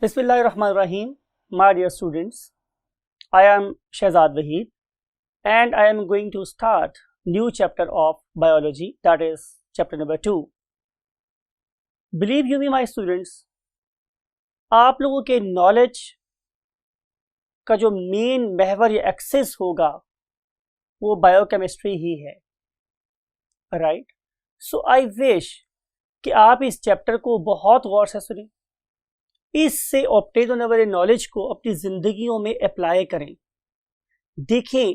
Bismillahirrahmanirrahim. My dear students, I am Shehzad Waheed and I am going to start new chapter of biology, that is chapter number 2. Believe you me my students, आप लोगों के knowledge का जो main महवर या access होगा वो biochemistry ही है, right? So I wish कि आप इस चैप्टर को बहुत गौर से सुनें, इससे ऑब्टेन होने वाले नॉलेज को अपनी जिंदगियों में अप्लाई करें। देखें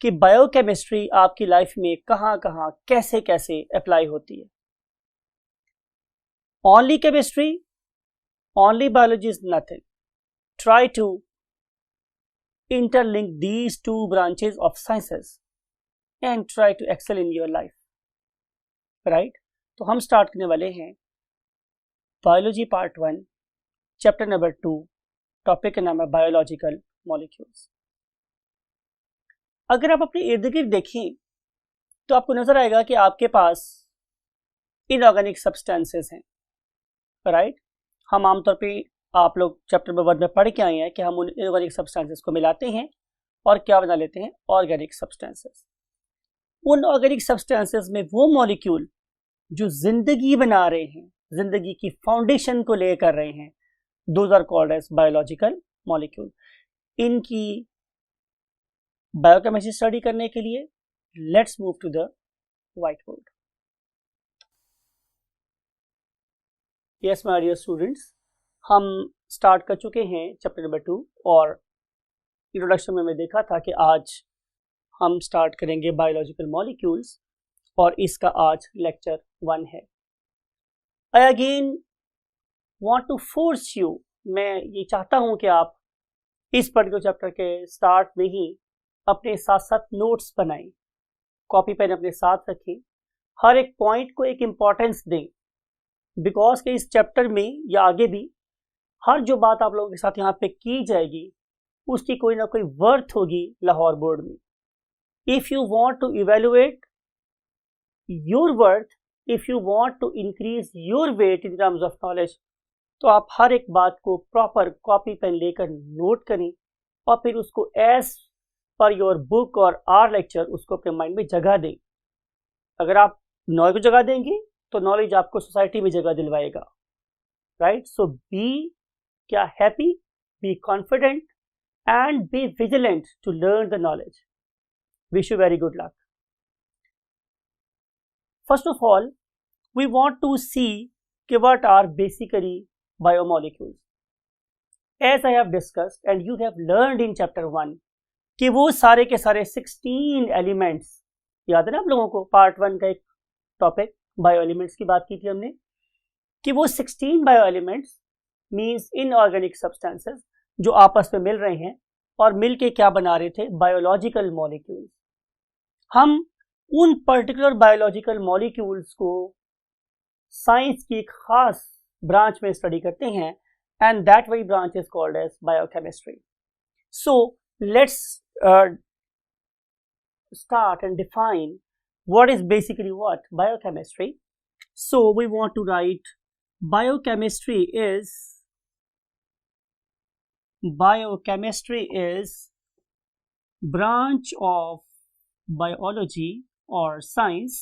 कि बायोकेमिस्ट्री आपकी लाइफ में कहां कहां कैसे कैसे अप्लाई होती है। Only chemistry, only biology is nothing. Try to interlink these two branches of sciences and try to excel in your life, right? तो हम स्टार्ट करने वाले हैं biology part 1 chapter number 2। Topic का नाम है बायोलॉजिकल मॉलिक्यूल्स। अगर आप अपने इर्द गिर्द देखें तो आपको नजर आएगा कि आपके पास इनऑर्गेनिक सब्सटेंसेस हैं, राइट? हम आमतौर पे आप लोग चैप्टर नंबर 1 में पढ़ के आए हैं कि हम उन इनऑर्गेनिक सब्सटेंसेस को मिलाते हैं और क्या बना लेते हैं, ऑर्गेनिक सब्सटेंसेस। उन ऑर्गेनिक सब्सटेंसेस में वो मॉलिक्यूल जो जिंदगी बना रहे हैं, जिंदगी की फाउंडेशन को ले कर रहे हैं, those are called as biological molecule. इनकी बायोकेमिस्ट्री स्टडी करने के लिए let's move to the whiteboard. Yes my dear students, हम स्टार्ट कर चुके हैं चैप्टर नंबर 2 और इंट्रोडक्शन में मैं देखा था कि आज हम स्टार्ट करेंगे बायोलॉजिकल मॉलिक्यूल्स और इसका आज लेक्चर 1 है। I again want to force you, मैं ये चाहता हूं कि आप इस पर्टिकुलर चैप्टर के स्टार्ट में ही अपने साथ साथ नोट्स बनाएं, कॉपी पेन अपने साथ रखें, हर एक पॉइंट को एक इम्पॉर्टेंस दें, बिकॉज के इस चैप्टर में या आगे भी हर जो बात आप लोगों के साथ यहाँ पे की जाएगी उसकी कोई ना कोई वर्थ होगी लाहौर बोर्ड में। If you want to evaluate your worth, if you want to increase your weight in terms of knowledge, तो आप हर एक बात को प्रॉपर कॉपी पेन लेकर नोट करें और फिर उसको एज पर योर बुक और आर लेक्चर उसको अपने माइंड में जगह दें। अगर आप नॉलेज को जगह देंगे तो नॉलेज आपको सोसाइटी में जगह दिलवाएगा, राइट? सो बी क्या happy, be confident and be vigilant to learn the knowledge. Wish you very good luck. First of all we want to see कि what are basically biomolecules. As I have discussed and you have learned in chapter 1 कि वो सारे के सारे 16 elements, याद है ना आप लोगों को? पार्ट 1 का एक टॉपिक बायो एलिमेंट्स की बात की थी हमने कि वो 16 bio elements means inorganic substances जो आपस में मिल रहे हैं और मिल के क्या बना रहे थे, बायोलॉजिकल मॉलिक्यूल्स। हम उन पर्टिकुलर बायोलॉजिकल मॉलिक्यूल्स को साइंस की एक खास ब्रांच में स्टडी करते हैं and that very branch is called as biochemistry. So let's start and define what is basically what biochemistry. So we want to write biochemistry is branch of biology or science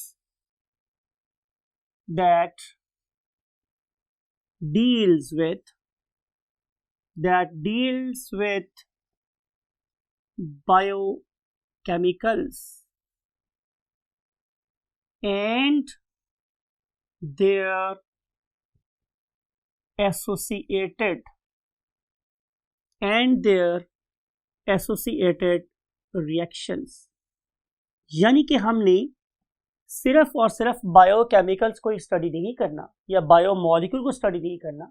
that deals with biochemicals and their associated reactions। यानी कि हमने सिर्फ और सिर्फ biochemicals को study नहीं करना या बायोमॉलिक्यूल को स्टडी नहीं करना,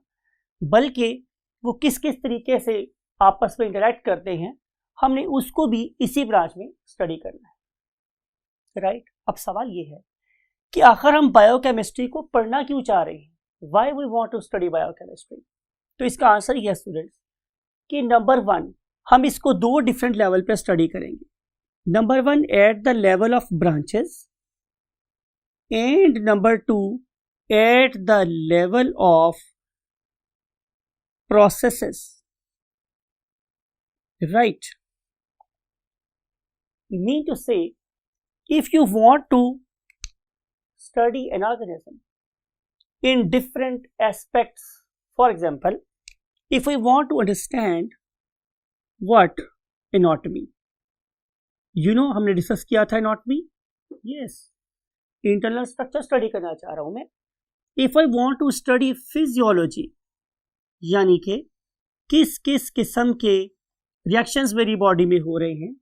बल्कि वो किस किस तरीके से आपस में इंटरेक्ट करते हैं हमने उसको भी इसी ब्रांच में स्टडी करना है, राइट? अब सवाल ये है कि आखिर हम बायोकेमिस्ट्री को पढ़ना क्यों चाह रहे हैं? Why we want to study biochemistry? तो इसका आंसर ये है स्टूडेंट्स कि नंबर 1 हम इसको 2 डिफरेंट लेवल पे स्टडी करेंगे। Number 1 at the level of branches and number 2 at the level of processes, right? Mean to say, if you want to study an organism in different aspects, for example, if we want to understand what anatomy, हमने discuss किया था anatomy, yes, internal structure study करना चाह रहा हूं मैं. If I want to study physiology, यानी कि किस किस किस्म के रिएक्शंस मेरी बॉडी में हो रहे हैं,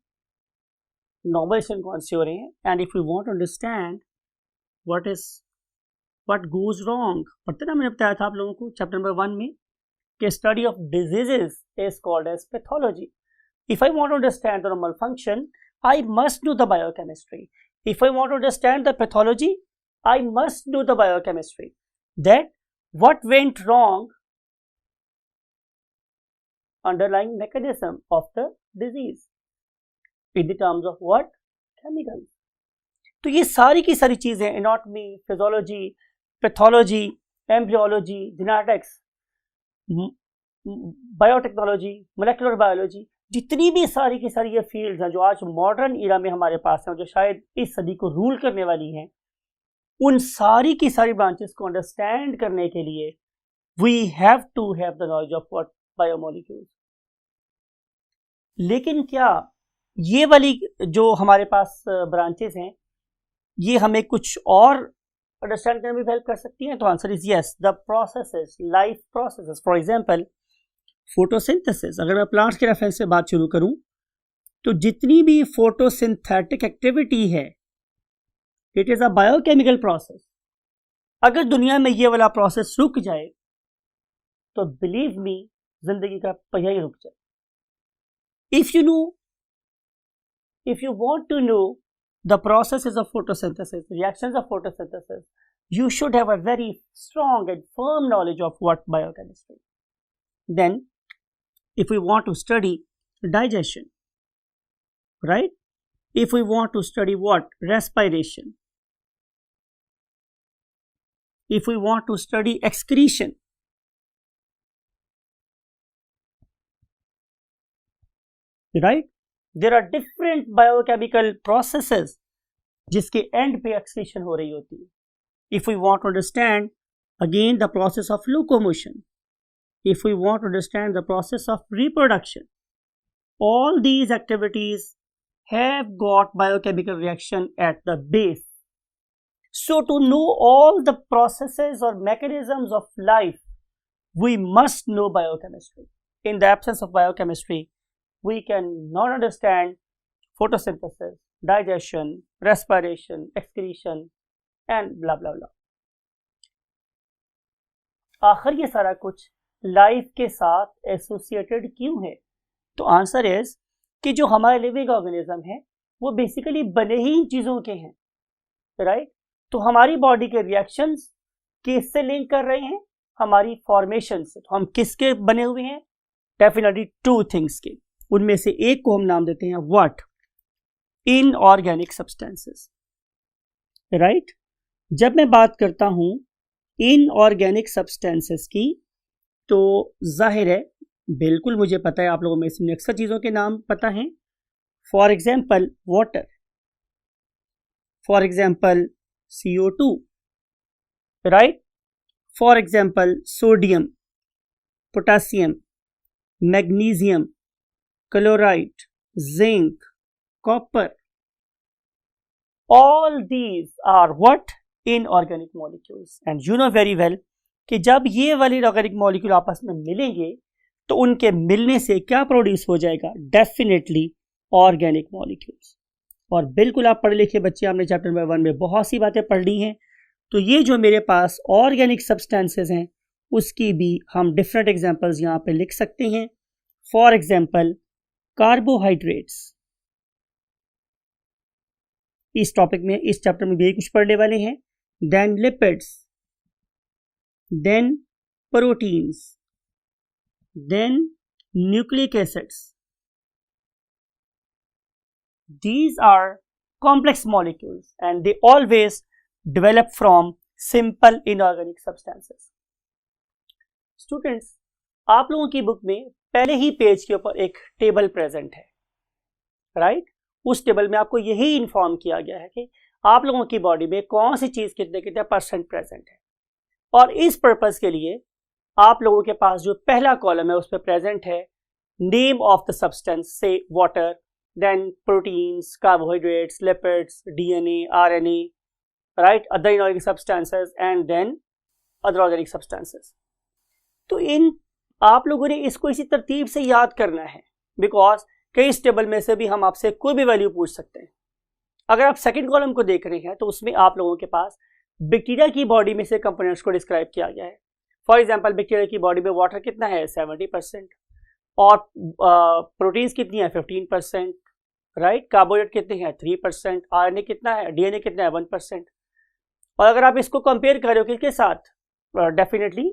नॉर्मल रिएक्शन कौन से हो रहे हैं, and if you want to understand what goes wrong, पता ना, मैंने बताया था आप लोगों को चैप्टर नंबर 1 में कि study of diseases is called as pathology. If I want to understand the normal function, I must know the biochemistry. If I want to understand the pathology, I must know the biochemistry. That what went wrong, underlying mechanism of the disease in the terms of what? Chemicals. तो ये सारी की सारी चीजें, anatomy, physiology, pathology, embryology, genetics, biotechnology, molecular biology, जितनी भी सारी की सारी ये फील्ड्स हैं जो आज मॉडर्न इरा में हमारे पास हैं, जो शायद इस सदी को रूल करने वाली हैं, उन सारी की सारी ब्रांचेस को अंडरस्टैंड करने के लिए we have to have the knowledge of what biomolecules. लेकिन क्या ये वाली जो हमारे पास ब्रांचेस हैं, ये हमें कुछ और अंडरस्टैंड करने में हेल्प कर सकती हैं? तो answer is yes. The processes, life processes, for example photosynthesis. अगर मैं प्लांट्स के रेफरेंस से बात शुरू करूं, तो जितनी भी फोटोसिंथेटिक एक्टिविटी है, it is a biochemical process. अगर दुनिया में ये वाला प्रोसेस रुक जाए तो बिलीव मी, जिंदगी का पहिया ही रुक जाए. if you want to know the processes of photosynthesis, reactions of photosynthesis, you should have a very strong and firm knowledge of what biochemistry. Then if we want to study digestion, right? If we want to study what? Respiration. If we want to study excretion, right? There are different biochemical processes जिसके and पे excretion हो रही होती है. If we want to understand again the process of locomotion, if we want to understand the process of reproduction, all these activities have got biochemical reaction at the base. So to know all the processes or mechanisms of life, we must know biochemistry. In the absence of biochemistry, we cannot understand photosynthesis, digestion, respiration, excretion and blah blah blah. आखिर ये सारा कुछ life के साथ associated क्यों है? तो answer is कि जो हमारे लिविंग ऑर्गेनिज्म है वो बेसिकली बने ही इन चीज़ों के हैं, राइट? तो हमारी बॉडी के रिएक्शंस किससे लिंक कर रहे हैं? हमारी फॉर्मेशन से. तो हम किसके बने हुए हैं? डेफिनेटली टू थिंग्स के. उनमें से एक को हम नाम देते हैं व्हाट? Inorganic substances, right? जब मैं बात करता हूं इनऑर्गेनिक सब्सटेंसेस की, तो जाहिर है, बिल्कुल मुझे पता है आप लोगों में से अक्सर चीज़ों के नाम पता हैं. For example water, for example CO2, right? For example sodium, potassium, magnesium, chloride, zinc, copper. All these are what? Inorganic molecules. And you know very well कि जब ये वाले ऑर्गेनिक मॉलिक्यूल आपस में मिलेंगे तो उनके मिलने से क्या प्रोड्यूस हो जाएगा? Definitely organic molecules. और बिल्कुल आप पढ़े लिखे बच्चे, आपने चैप्टर नंबर 1 में बहुत सी बातें पढ़ ली हैं. तो ये जो मेरे पास ऑर्गेनिक सब्सटेंसेस हैं उसकी भी हम डिफरेंट एग्जांपल्स यहाँ पे लिख सकते हैं. For example carbohydrates. इस टॉपिक में, इस चैप्टर में भी कुछ पढ़ने वाले हैं. Then lipids, then proteins, then nucleic acids. These are complex molecules and they always develop from simple inorganic substances. Students, आप लोगों की बुक में पहले ही पेज के ऊपर एक टेबल प्रेजेंट है, राइट। उस टेबल में आपको यही इन्फॉर्म किया गया है कि आप लोगों की बॉडी में कौन सी चीज कितने कितने परसेंट प्रेजेंट है। और इस पर्पस के लिए आप लोगों के पास जो पहला कॉलम है उस पर प्रेजेंट है name of the substance, say water, then proteins, carbohydrates, lipids, DNA, RNA, right, other inorganic substances and then other organic substances. तो इन आप लोगों ने इसको इसी तरतीब से याद करना है, बिकॉज कई इस टेबल में से भी हम आपसे कोई भी वैल्यू पूछ सकते हैं। अगर आप सेकंड कॉलम को देख रहे हैं तो उसमें आप लोगों के पास बैक्टीरिया की बॉडी में से कंपोनेंट्स को डिस्क्राइब किया गया है। फॉर एग्जांपल बैक्टीरिया की बॉडी में वाटर कितना है 70% और प्रोटीन्स कितनी है 15%, राइट, कार्बोहाइड्रेट कितने हैं 3%, आरएनए कितना है, डीएनए कितना है 1%। और अगर आप इसको कंपेयर करो किसके साथ, डेफिनेटली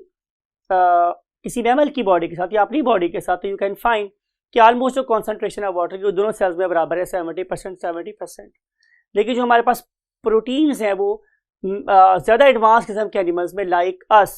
किसी मैमल की बॉडी के साथ या अपनी बॉडी के साथ, तो यू कैन फाइंड कि ऑलमोस्ट जो कॉन्सेंट्रेशन है वाटर की दोनों सेल्स में बराबर है 70%। लेकिन जो हमारे पास प्रोटीन्स हैं वो ज़्यादा एडवांस किस्म के एनिमल्स में लाइक अस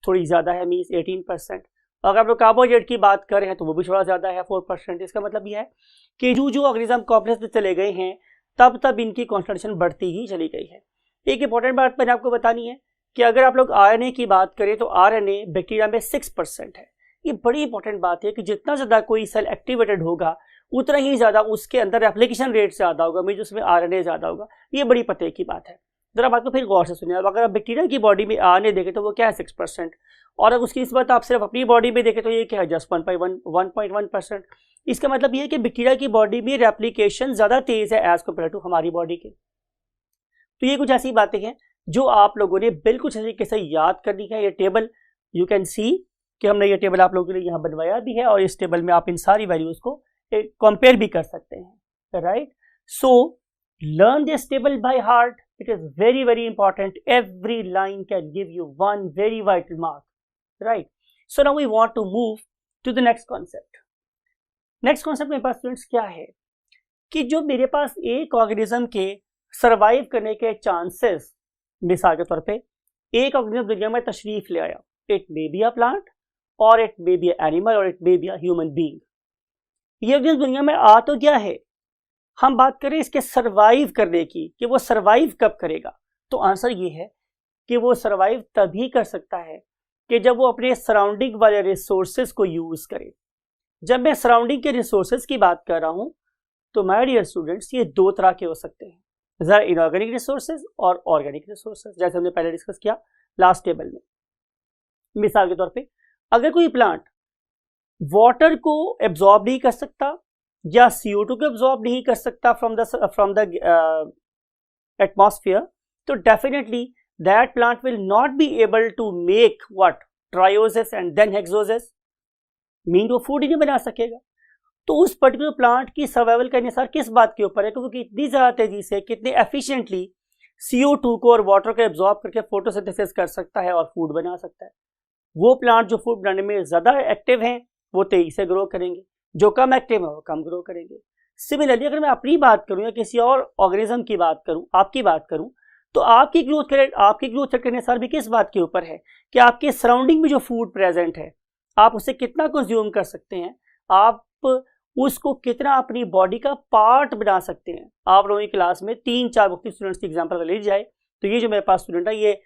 थोड़ी ज़्यादा है, मीन्स 18%। अगर आप लोग कार्बोहाइड्रेट की बात करें हैं तो वो भी थोड़ा ज़्यादा है 4%। इसका मतलब यह है कि जो ऑर्गेनिज्म कॉम्प्लेक्स में चले गए हैं तब तब इनकी कॉन्सेंट्रेशन बढ़ती ही चली गई है। एक इंपॉर्टेंट बात मैंने आपको बतानी है कि अगर आप लोग आरएनए की बात करें तो आरएनए बैक्टीरिया में 6% है। ये बड़ी इंपॉर्टेंट बात है कि जितना ज़्यादा कोई सेल एक्टिवेटेड होगा उतना ही ज़्यादा उसके अंदर रेप्लिकेशन रेट ज़्यादा होगा, मीन उसमें आरएनए ज़्यादा होगा। ये बड़ी पते की बात है। जरा बात को फिर गौर से सुनिए। अगर आप बैक्टीरिया की बॉडी में आरएनए देखें तो वो क्या है 6%, और अगर उसकी निस्बत आप सिर्फ अपनी बॉडी में देखें तो ये क्या है जस्ट 1.1%। इसका मतलब ये है कि बैक्टीरिया की बॉडी में रेप्लिकेशन ज़्यादा तेज़ है एज कम्पेयर टू हमारी बॉडी के। तो ये कुछ ऐसी बातें हैं जो आप लोगों ने बिल्कुल सही तरीके से याद करनी है। ये टेबल यू कैन सी कि हमने ये टेबल आप लोगों के लिए यहाँ बनवाया भी है और इस टेबल में आप इन सारी वैल्यूज को कंपेयर भी कर सकते हैं, right. So learn this table by heart, it is very very important. Every line can give you one very vital mark, right. So now we want to move to the next concept. Next concept मेरे पास students क्या है कि जो मेरे पास एक organism के survive करने के चांसेस, मिसाल के तौर पे एक ऑर्गेनिज्म दुनिया में तशरीफ ले आया, it may be a plant और it may be a animal और it may be a human being. ये ऑर्गेनिज्म दुनिया में आ तो क्या है, हम बात करें इसके सर्वाइव करने की कि वो सर्वाइव कब करेगा, तो आंसर ये है कि वो सर्वाइव तभी कर सकता है कि जब वो अपने सराउंडिंग वाले रिसोर्सेज को यूज करे। जब मैं सराउंडिंग के रिसोर्सेज की बात कर रहा हूं तो माय डियर स्टूडेंट्स ये दो तरह के हो सकते हैं, जरा इनऑर्गेनिक रिसोर्सेज और ऑर्गेनिक रिसोर्सेज, जैसे हमने पहले डिस्कस किया लास्ट टेबल में। मिसाल के तौर पे अगर कोई प्लांट वाटर को एब्जॉर्ब नहीं कर सकता या CO2 को एब्जॉर्ब नहीं कर सकता फ्रॉम द एटमॉस्फेयर, तो definitely that plant will not be able to make what trioses and then hexoses, mean वो फूड ही नहीं बना सकेगा। तो उस पर्टिकुलर प्लांट की सर्वाइवल का इंहिसार किस बात के ऊपर है कि वो कितनी ज़्यादा तेजी से कितने एफिशिएंटली CO2 को और वाटर को एब्जॉर्ब करके फोटोसिंथेसिस कर सकता है और फूड बना सकता है। वो प्लांट जो फूड बनाने में ज़्यादा एक्टिव हैं वो तेजी से ग्रो करेंगे, जो कम एक्टिव है वो कम ग्रो करेंगे। सिमिलरली अगर मैं अपनी बात करूं या किसी और ऑर्गेनिज्म की बात करूं, आपकी बात करूं, तो आपकी ग्रोथ रेट के अनुसार भी किस बात के ऊपर है कि आपके सराउंडिंग में जो फूड प्रेजेंट है आप उसे कितना कंज्यूम कर सकते हैं, आप उसको कितना अपनी बॉडी का पार्ट बना सकते हैं। आप लोगों की क्लास में 3-4 मुख्तलिफ स्टूडेंट्स की एग्जाम्पल ले जाए तो ये जो मेरे पास स्टूडेंट है ये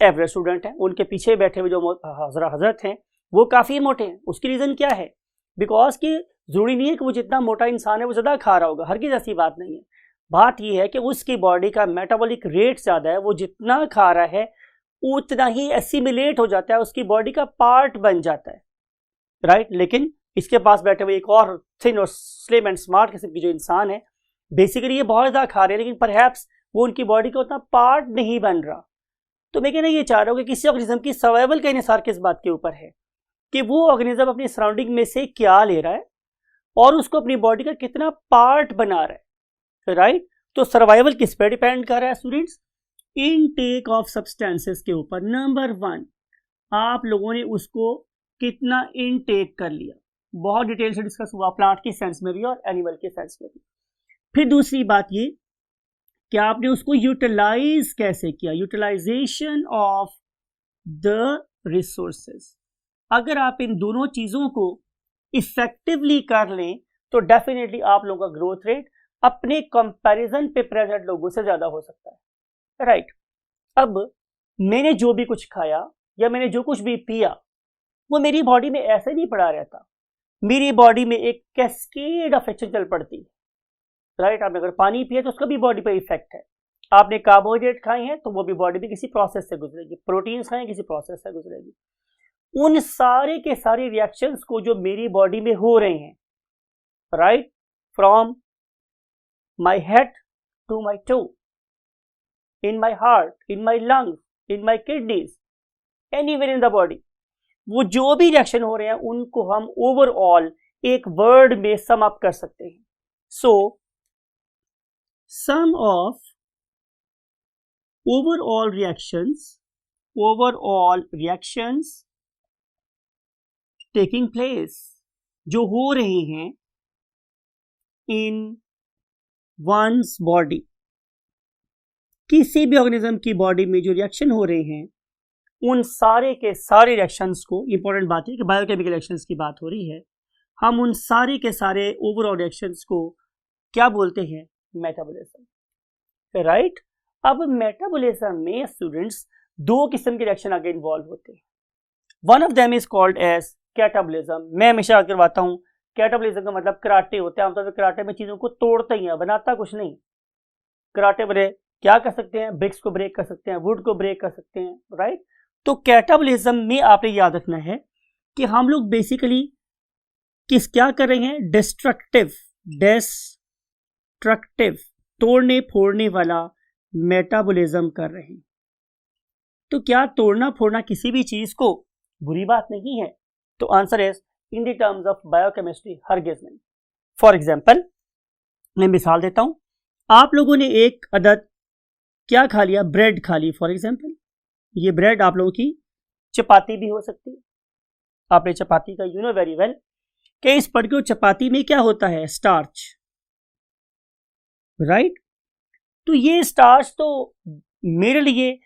एवरेज स्टूडेंट है, उनके पीछे बैठे हुए जो हजरत हैं वो काफ़ी मोटे हैं। उसकी रीज़न क्या है, बिकॉज कि ज़रूरी नहीं है कि वो जितना मोटा इंसान है वो ज़्यादा खा रहा होगा, हरगिज़ ऐसी बात नहीं है। बात यह है कि उसकी बॉडी का मेटाबॉलिक रेट ज़्यादा है, वो जितना खा रहा है उतना ही एसिमिलेट हो जाता है, उसकी बॉडी का पार्ट बन जाता है, राइट। लेकिन इसके पास बैठे हुए एक और थिन और स्लिम एंड स्मार्ट किस्म की जो इंसान है, बेसिकली ये बहुत ज़्यादा खा रहे हैं लेकिन परहैप्स वो उनकी बॉडी का उतना पार्ट नहीं बन रहा। तो मैं कहना ये चाह रहा हूँ कि किसी ऑर्गेनिज्म की सर्वाइवल का इंहिसार किस बात के ऊपर है कि वो ऑर्गेनिज्म अपनी सराउंडिंग में से क्या ले रहा है और उसको अपनी बॉडी का कितना पार्ट बना रहा है, राइट। तो सर्वाइवल किस पे डिपेंड कर रहा है स्टूडेंट्स, इनटेक ऑफ सब्सटेंसेस के ऊपर। नंबर 1, आप लोगों ने उसको कितना इनटेक कर लिया, बहुत डिटेल से डिस्कस हुआ प्लांट की सेंस में भी और एनिमल के सेंस में भी। फिर दूसरी बात ये कि आपने उसको यूटिलाइज कैसे किया, यूटिलाइजेशन ऑफ द रिसोर्सेज। अगर आप इन दोनों चीजों को इफेक्टिवली कर लें तो डेफिनेटली आप लोगों का ग्रोथ रेट अपने कंपैरिजन पे प्रेजेंट लोगों से ज्यादा हो सकता है, राइट। अब मैंने जो भी कुछ खाया या मैंने जो कुछ भी पिया वो मेरी बॉडी में ऐसे नहीं पड़ा रहता, मेरी बॉडी में एक कैस्केड ऑफ एक्शन चल पड़ती है, राइट। आपने अगर पानी पिया तो उसका भी बॉडी पर इफेक्ट है, आपने कार्बोहाइड्रेट खाए हैं तो वो भी बॉडी में किसी प्रोसेस से गुजरेगी, प्रोटीन्स खाए किसी प्रोसेस से गुजरेगी। उन सारे के सारे रिएक्शंस को जो मेरी बॉडी में हो रहे हैं, right, from my head to my toe, in my heart, in my lungs, in my kidneys, anywhere in the body, वो जो भी रिएक्शन हो रहे हैं उनको हम ओवरऑल एक वर्ड में सम अप कर सकते हैं। सो सम of overall reactions taking place, जो हो रहे हैं in one's body, किसी भी ऑर्गेनिज्म की बॉडी में जो रिएक्शन हो रहे हैं उन सारे के सारे रिएक्शंस को, इंपॉर्टेंट बात है कि बायोकेमिकल रिएक्शंस की बात हो रही है, हम उन सारे के सारे ओवरऑल रिएक्शंस को क्या बोलते हैं? Metabolism, right. अब मेटाबॉलिज्म में स्टूडेंट्स दो किस्म के रिएक्शन आगे इन्वॉल्व होते हैं। One of them is called as catabolism. मैं हमेशा याद करवाता हूँ, कैटाबॉलिज्म का मतलब कराटे होते हैं। आमतौर पर कराटे में चीजों को तोड़ते ही हैं, बनाता कुछ नहीं। कराटे वाले क्या कर सकते हैं? ब्रिक्स को ब्रेक कर सकते हैं, वुड को ब्रेक कर सकते हैं, राइट। तो कैटाबॉलिज्म में आपने याद रखना है कि हम लोग बेसिकली क्या कर रहे हैं? डिस्ट्रक्टिव, तोड़ने फोड़ने वाला मेटाबॉलिज्म कर रहे हैं। तो क्या तोड़ना फोड़ना किसी भी चीज को बुरी बात नहीं है? तो answer is in the terms of biochemistry हरगिज नहीं। फॉर एग्जांपल, मैं मिसाल देता हूं, आप लोगों ने एक अदद क्या खा लिया? ब्रेड खा ली फॉर एग्जांपल। ये ब्रेड आप लोगों की चपाती भी हो सकती है। आपने चपाती का यू नो वेरी वेल कि इस पर्टिकुलर चपाती में क्या होता है? Starch, right. तो ये स्टार्च तो मेरे लिए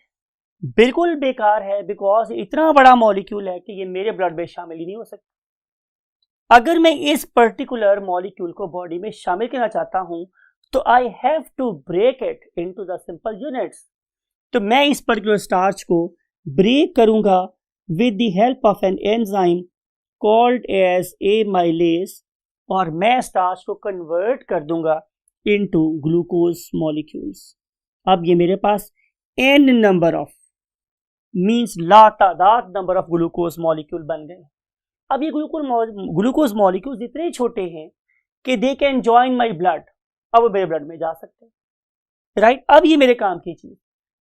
बिल्कुल बेकार है, बिकॉज इतना बड़ा मॉलिक्यूल है कि ये मेरे ब्लड में शामिल ही नहीं हो सकता। अगर मैं इस पर्टिकुलर मॉलिक्यूल को बॉडी में शामिल करना चाहता हूं तो I have to break it into the simple units. तो मैं इस पर्टिकुलर स्टार्च को ब्रेक करूंगा with the help of an enzyme called as amylase, और मैं स्टार्च को कन्वर्ट कर दूंगा इनटू ग्लूकोज मॉलिक्यूल्स। अब ये मेरे पास n नंबर ऑफ मींस लातादाद नंबर ऑफ ग्लूकोज मॉलिक्यूल बन गए। अब ये ग्लूकोज मॉलिक्यूल्स इतने छोटे हैं कि they can join my blood, अब वो मेरे ब्लड में जा सकते हैं, राइट। अब ये मेरे काम की चीज,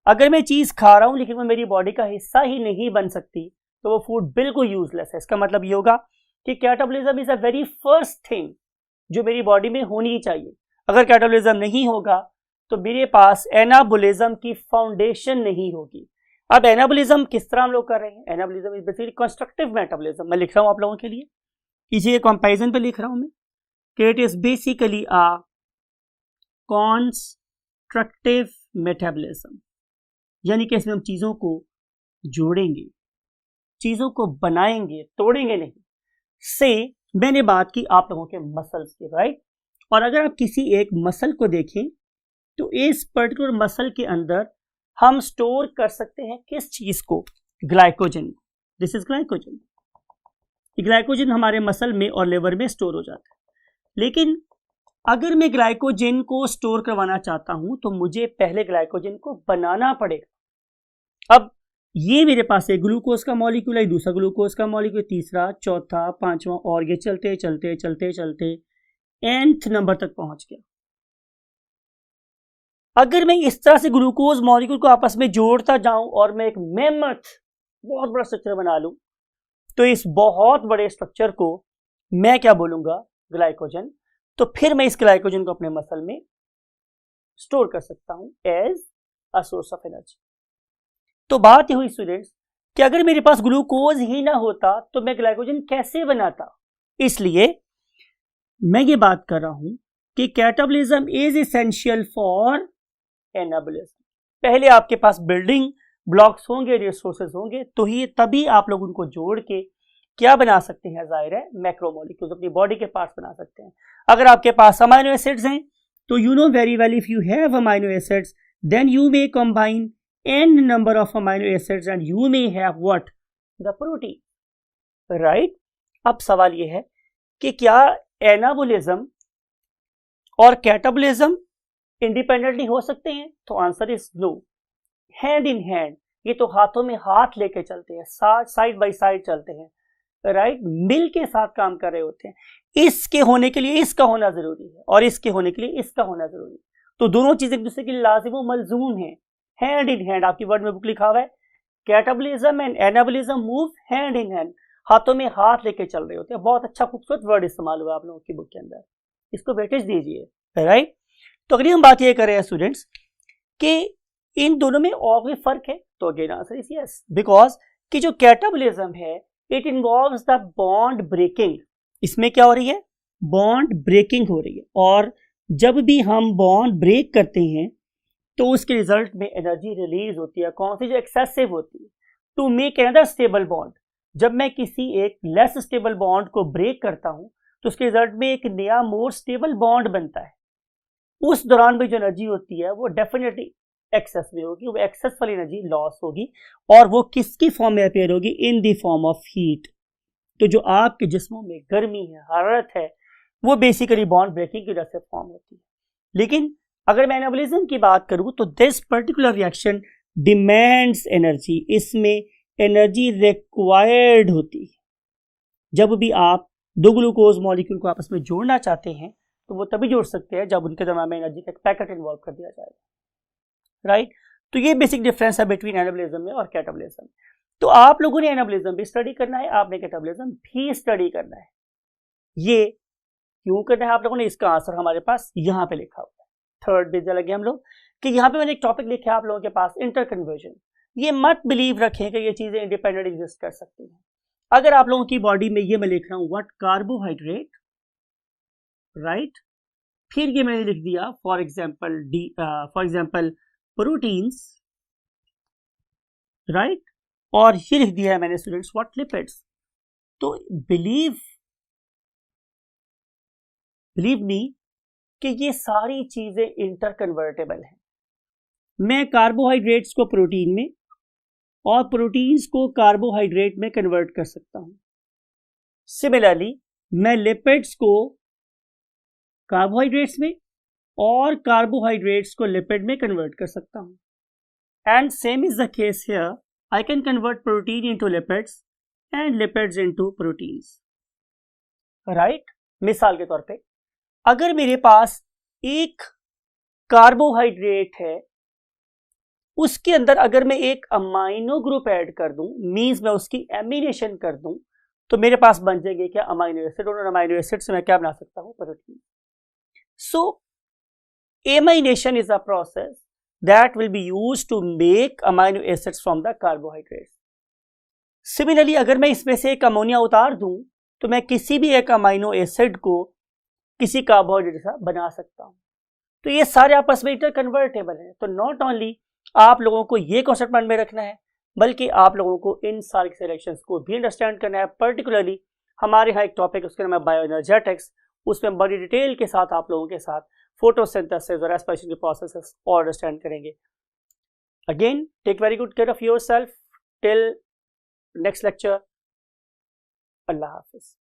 अगर मैं चीज खा रहा हूं लेकिन वो मेरी बॉडी का हिस्सा ही नहीं बन सकती तो वो फूड बिल्कुल यूजलेस है। इसका मतलब ये होगा कि catabolism is a very first thing जो मेरी बॉडी में होनी ही चाहिए। अगर कैटाबॉलिज्म नहीं होगा तो मेरे पास एनाबॉलिज्म की फाउंडेशन नहीं होगी। अब एनाबॉलिज्म किस तरह हम लोग कर रहे हैं? Anabolism is basically constructive metabolism. मैं लिख रहा हूं आप लोगों के लिए, इसी कंपैरिजन पे लिख रहा हूं मैं कि it is basically a constructive metabolism, यानी कि इसमें हम चीजों को जोड़ेंगे, चीजों को बनाएंगे, तोड़ेंगे नहीं। से मैंने बात की आप लोगों के मसल्स की, राइट। और अगर आप किसी एक मसल को देखें तो इस पर्टिकुलर मसल के अंदर हम स्टोर कर सकते हैं किस चीज को? Glycogen. This is glycogen. Glycogen हमारे मसल में और लिवर में स्टोर हो जाता है। लेकिन अगर मैं ग्लाइकोजन को स्टोर करवाना चाहता हूं तो मुझे पहले ग्लाइकोजन को बनाना पड़ेगा। अब ये मेरे पास एक ग्लूकोज का मॉलिक्यूल है, दूसरा ग्लूकोज का मॉलिक्यूल, तीसरा, चौथा, पांचवा, और ये चलते चलते चलते चलते nth नंबर तक पहुंच गया। अगर मैं इस तरह से ग्लूकोज मॉलिक्यूल को आपस में जोड़ता जाऊं और मैं एक मेमथ बहुत बड़ा स्ट्रक्चर बना लूं तो इस बहुत बड़े स्ट्रक्चर को मैं क्या बोलूंगा? ग्लाइकोजन। तो फिर मैं इस ग्लाइकोजन को अपने मसल में स्टोर कर सकता हूं as a source of energy. तो बात ये हुई स्टूडेंट्स कि अगर मेरे पास ग्लूकोज ही ना होता तो मैं ग्लाइकोजन कैसे बनाता? इसलिए मैं ये बात कर रहा हूं कि catabolism is essential for anabolism. पहले आपके पास बिल्डिंग ब्लॉक्स होंगे, रिसोर्सेज होंगे, तो ही तभी आप लोग उनको जोड़ के क्या बना सकते हैं, जाहिर है मैक्रोमोलिक्यूल्स, अपनी बॉडी के पार्ट्स बना सकते हैं। अगर आपके पास अमाइनो एसिड्स हैं तो you know very well if you have amino acids then you may combine n number of amino acids and you may have what, the protein, right. अब सवाल यह है कि क्या एनाबोलिज्म और कैटाबोलिज्म इंडिपेंडेंटली हो सकते हैं? तो answer is no, hand in hand, ये तो हाथों में हाथ लेके चलते हैं, साइड बाय साइड चलते हैं, राइट, मिल के साथ काम कर रहे होते हैं। इसके होने के लिए इसका होना जरूरी है और इसके होने के लिए इसका होना जरूरी है, तो दोनों चीजें एक दूसरे के लिए लाजिम व मलजूम है, हैंड इन हैंड। आपकी वर्ड में बुक लिखा हुआ है, catabolism and anabolism move hand in hand, हाथों में हाथ लेके चल रहे होते हैं। बहुत अच्छा खूबसूरत वर्ड इस्तेमाल हुआ आप लोगों की बुक के अंदर, इसको वेटेज दीजिए, राइट। तो अगली हम बात ये कर रहे हैं स्टूडेंट्स कि इन दोनों में और कोई फर्क है, तो again answer is yes, because कि जो कैटाबोलिज्म है it involves the bond breaking. इसमें क्या हो रही है, बॉन्ड ब्रेकिंग हो रही है, और जब भी हम बॉन्ड ब्रेक करते हैं तो उसके रिजल्ट में एनर्जी रिलीज होती है, कौन सी, जो एक्सेसिव होती है, to make another stable bond. जब मैं किसी एक लेस स्टेबल बॉन्ड को ब्रेक करता हूं तो उसके रिजल्ट में एक नया मोर स्टेबल बॉन्ड बनता है। उस दौरान भी जो एनर्जी होती है वो डेफिनेटली एक्सेस में होगी, वो एक्सेस वाली एनर्जी लॉस होगी, और वो किसकी फॉर्म में अपेयर होगी, in the form of heat. तो जो आपके जिस्मों में गर्मी है, हरारत है, वो बेसिकली बॉन्ड ब्रेकिंग की वजह से फॉर्म होती है। लेकिन अगर मैं एनाबोलिज्म की बात करूं तो this particular reaction demands energy, इसमें एनर्जी रिक्वायर्ड होती है। जब भी आप दो ग्लूकोज मॉलिक्यूल को आपस में जोड़ना चाहते हैं तो वो तभी जोड़ सकते हैं जब उनके दरम्यान में एनर्जी का पैकेट इन्वॉल्व कर दिया जाएगा, राइट। तो ये बेसिक डिफरेंस है बिटवीन एनाबोलिज्म में और कैटाबोलिज्म। तो आप लोगों ने एनाबोलिज्म भी स्टडी करना है, आपने कैटाबोलिज्म भी स्टडी करना है। ये क्यों करना है आप लोगों ने, इसका आंसर हमारे पास यहाँ पे लिखा हुआ है। थर्ड पेज लगे हम लोग कि यहाँ पे मैंने एक टॉपिक लिखा है आप लोगों के पास, इंटरकन्वर्जन। ये मत बिलीव रखें कि ये चीजें इंडिपेंडेंट एग्जिस्ट कर सकती हैं। अगर आप लोगों की बॉडी में ये मैं लिख रहा हूं व्हाट, कार्बोहाइड्रेट, राइट, फिर ये मैंने लिख दिया फॉर एग्जाम्पल प्रोटीन्स, राइट, और ये लिख दिया है मैंने स्टूडेंट्स व्हाट, लिपिड्स। तो बिलीव मी कि ये सारी चीजें इंटरकन्वर्टेबल हैं। मैं कार्बोहाइड्रेट्स को प्रोटीन में और प्रोटीन्स को कार्बोहाइड्रेट में कन्वर्ट कर सकता हूं। सिमिलरली मैं लिपिड्स को कार्बोहाइड्रेट्स में और कार्बोहाइड्रेट्स को लिपिड में कन्वर्ट कर सकता हूं। And same is the case here, I can convert protein into lipids and lipids into proteins, right. मिसाल के तौर पे अगर मेरे पास एक कार्बोहाइड्रेट है, उसके अंदर अगर मैं एक अमाइनो ग्रुप ऐड कर दूं, मींस मैं उसकी एमिनेशन कर दूं, तो मेरे पास बन जाएंगे क्या, अमाइनो एसिड, और अमाइनो एसिड से मैं क्या बना सकता हूं, protein. So amination is a process that will be used to make amino acids from the carbohydrates. Similarly अगर मैं इसमें से एक अमोनिया उतार दूं तो मैं किसी भी एक अमाइनो एसिड को किसी कार्बोहाइड्रेट से बना सकता हूं। तो ये सारे आपस में इंटरकन्वर्टेबल हैं। तो नॉट ओनली आप लोगों को ये कॉन्सेप्ट मन में रखना है, बल्कि आप लोगों को इन सारी रिएक्शंस को भी अंडरस्टैंड करना है। पर्टिकुलरली हमारे यहाँ एक टॉपिक उसके नाम है बायोएनर्जेटिक्स, उसमें बड़ी डिटेल के साथ आप लोगों के साथ फोटोसिंथेसिस और रेस्पिरेशन के प्रोसेसेस और अंडरस्टैंड करेंगे। Again take very good care of yourself till next lecture. अल्लाह हाफिज।